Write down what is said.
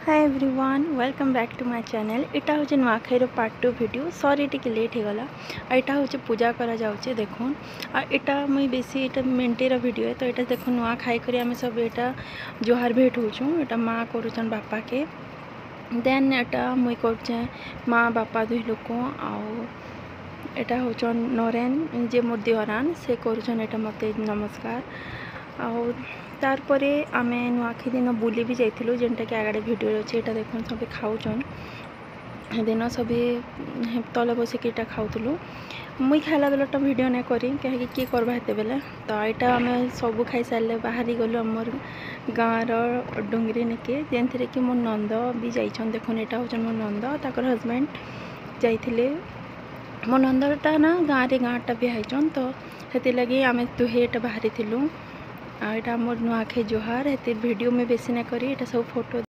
Hi everyone welcome back to my channel. इटा हूँ नुआखाईर पार्ट 2 वीडियो। सॉरी टी लेट हो गला। यहाँ हूँ पूजा करा जाउचे देखुन। आटा मुई बेसी इटा मिनटेर वीडियो है तो यहाँ देखो नुआ खाई कर आम सब यहाँ जुहार भेट होचुँ। यहाँ माँ करुचन बापा के देन यहाँ मुई कर माँ बापा दुई लोक आटा हूँ नरेन जे मोर दिहरान से करुचन यहाँ मत नमस्कार। तारपरे आमे नुआखाई दिन बुली भी जाइलु जेनटा कि आगे वीडियो अच्छे यहाँ देखो सब खाऊन दिन सभी तले बसिक इटा खाऊलु। मुई खाला बेलटा वीडियो नहीं करी कहीं किए करवा हेते बेले तो यहाँ आम सब खाई सारे बाहरी गलु आमर गाँव डुंगरी निके जेनथि कि मो नंद भी जाइछन। देखो यहाँ हूँ मो नंद ताकर हजबैंड जाइथिले। मो नंदटा ना गाँटा भी आईचन तो से लगे आम दुहे बाहरी थिलु। यहाँ मोर नुआखाई जुहार। ये वीडियो में बेसी नहीं करी सब फोटो